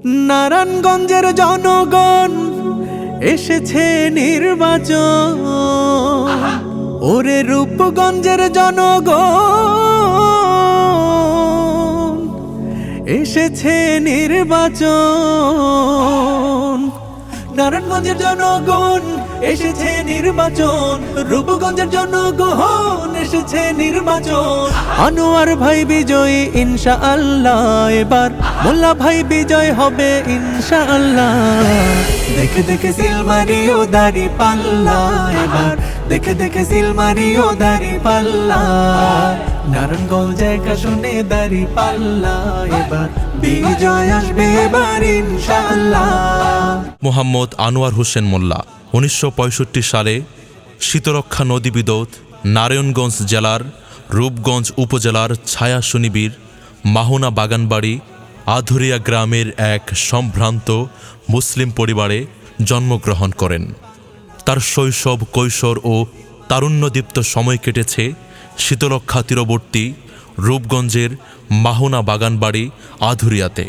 নারায়ণগঞ্জের জনগণ এসেছে নির্বাচন, ওরে রূপগঞ্জের জনগণ এসেছে নির্বাচন। নারায়ণগঞ্জের জনগণ এসেছে নির্বাচন, রূপগঞ্জের জনগণ এসেছে নির্বাচন। আনোয়ার ভাই বিজয়ী ইনশাআল্লাহ, এবার মোল্লা ভাই বিজয় হবে ইনশাআল্লাহ। দেখে দেখে সিলমারিও দাড়ি পাল্লা, এবার দেখে দেখে সিলমারিও দাড়ি পাল্লা। নারায়ণগঞ্জ জায়গা শুনে দাড়ি পাল্লা, এবার বিজয় আসবে এবার ইনশাআল্লাহ। মোহাম্মদ আনোয়ার হোসেন মোল্লা 1965 সালে শীতরক্ষা নদী বিদ্যুৎ নারায়ণগঞ্জ জেলার রূপগঞ্জ উপজেলার ছায়া শনিবীর মাহুনা বাগানবাড়ি আধুরিয়া গ্রামের এক সম্ভ্রান্ত মুসলিম পরিবারে জন্মগ্রহণ করেন। তার শৈশব, কৈশোর ও তারুণ্যদীপ্ত সময় কেটেছে শীতলক্ষা তীরবর্তী রূপগঞ্জের মাহুনা বাগানবাড়ি আধুরিয়াতে।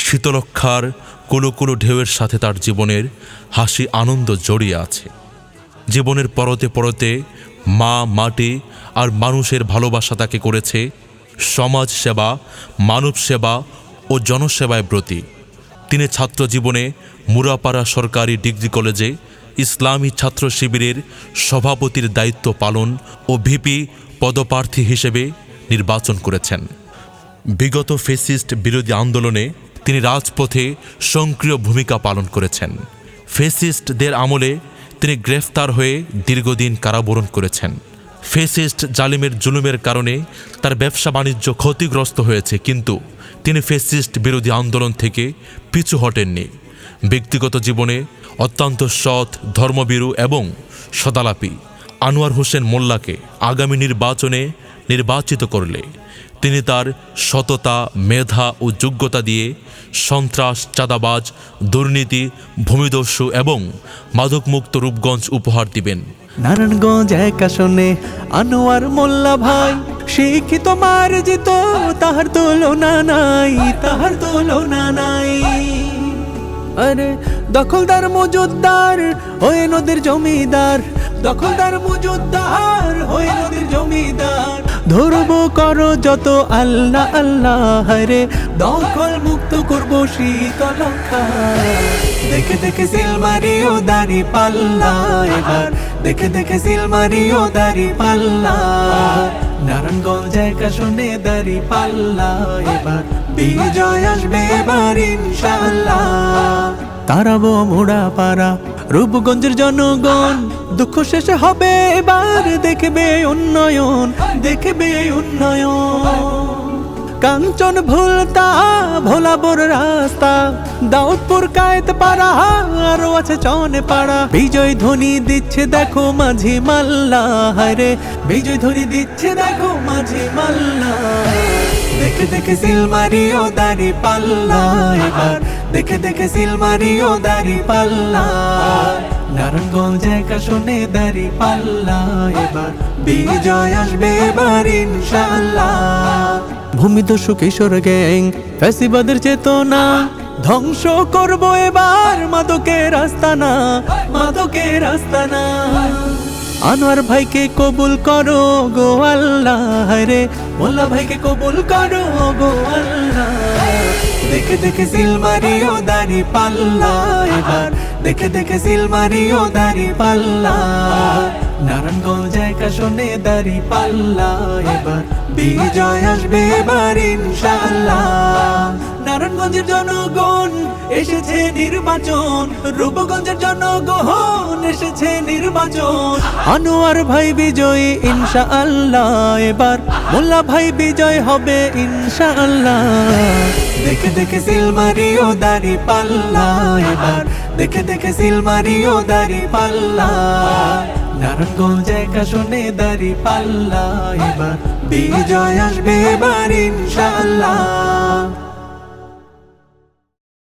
শীতলক্ষার কুলুকুলু ঢেউয়ের সাথে তার জীবনের হাসি আনন্দ জড়িয়ে আছে। জীবনের পরতে পরতে মা, মাটি আর মানুষের ভালোবাসা তাকে করেছে সমাজ সেবা, মানব সেবা ও জনসেবায় ব্রতী। তিনি ছাত্র জীবনে মুরাপাড়া সরকারি ডিগ্রি কলেজে ইসলামী ছাত্র শিবিরের সভাপতির দায়িত্ব পালন ও ভিপি পদপ্রার্থী হিসেবে নির্বাচন করেছেন। বিগত ফ্যাসিস্ট বিরোধী আন্দোলনে তিনি রাজপথে সক্রিয় ভূমিকা পালন করেছেন। ফ্যাসিস্টদের আমলে তিনি গ্রেফতার হয়ে দীর্ঘদিন কারাবরণ করেছেন। ফ্যাসিস্ট জালিমের জুলুমের কারণে তার ব্যবসা বাণিজ্য ক্ষতিগ্রস্ত হয়েছে, কিন্তু তিনি ফ্যাসিস্ট বিরোধী আন্দোলন থেকে পিছু হটেননি। ব্যক্তিগত জীবনে অত্যন্ত সৎ, ধর্মভীরু এবং সদালাপী আনোয়ার হোসেন মোল্লাকে আগামী নির্বাচনে নির্বাচিত করলে তিনি তার সততা, মেধা ও যোগ্যতা দিয়ে সন্ত্রাস, চাঁদাবাজ, দুর্নীতি, ভূমিদস্যু এবং মাদকমুক্ত রূপগঞ্জ উপহার দিবেন। নারায়ণগঞ্জ এক আসনে আনোয়ার মোল্লা ভাই শিক্ষিত, মার্জিত, তাহার তুলনা নাই, তাহার তুলনা নাই। আরে দখলদার মজুদ্দার হয়ে নদীর জমিদার, দখলদার মজুদ্দার হয়ে নদীর জমিদার। ধরব করো যত আল্লাহ আল্লাহ, রে দখল মুক্ত করবো শীতলক্ষা। দেখে দেখে সিলমারিও দাড়ি পাল্লা, এবার দেখে দেখে সিলমারিও দাড়ি পাল্লা। নারায়ণগঞ্জ জায়গা শুনে দাড়ি পাল্লা, এবার বিজয় আসবে এবার ইনশাআল্লাহ। তারাবো মোড়া পাড়া রূপগঞ্জের জনগণ, দুঃখ শেষে হবে এবার দেখবে উন্নয়ন, দেখবে উন্নয়ন। কাঞ্চন ভুলতা ভোলাবোর রাস্তা, দাউদপুর কায়েত পাড়া আরো আছে চনে পাড়া। বিজয় ধ্বনি দিচ্ছে দেখো মাঝি মাল্লা, হায়রে বিজয় ধ্বনি দিচ্ছে দেখো মাঝি মাল্লা। দেখে দেখে সিলমারিও দাড়ি পাল্লা, এবার দেখে দেখে সিলমারিও দাড়ি পাল্লা। নারায়ণগঞ্জ জায়গা শুনে দাড়ি পাল্লা, এবার বিজয় আসবে এবার ইনশাআল্লাহ। ভূমিদস্যু কিশোর গ্যাং ফ্যাসিবাদের চেতনা ধ্বংস করবো এবার মাদকের আস্তানা, মাদকের আস্তানা। আনোয়ার ভাইকে কবুল করো গো আল্লাহ, রে মোল্লা ভাইকে কবুল করো গো আল্লাহ। দেখে দেখে সিলমারিও দাড়ি পাল্লা, এবার দেখে দেখে সিলমারিও দাড়ি পাল্লা। নারায়ণগঞ্জ জায়গা শুনে দাড়ি পাল্লা, এবার বিজয় আসবে এবার ইনশাআল্লাহ। নারায়ণগঞ্জের জনগণ এসেছে নির্বাচন, রূপগঞ্জের জনগণ এসেছে নির্বাচন। আনোয়ার ভাই বিজয়ী ইনশাআল্লাহ, এবার মোল্লা ভাই বিজয় হবে ইনশাআল্লাহ। দেখে দেখে সিলমারিও দাড়ি পাল্লা, এবার দেখে দেখে সিলমারিও দাড়ি পাল্লা। নারায়ণগঞ্জ জায়গা শুনে দাড়ি পাল্লা, এবার বিজয় আসবে এবার ইনশাআল্লাহ।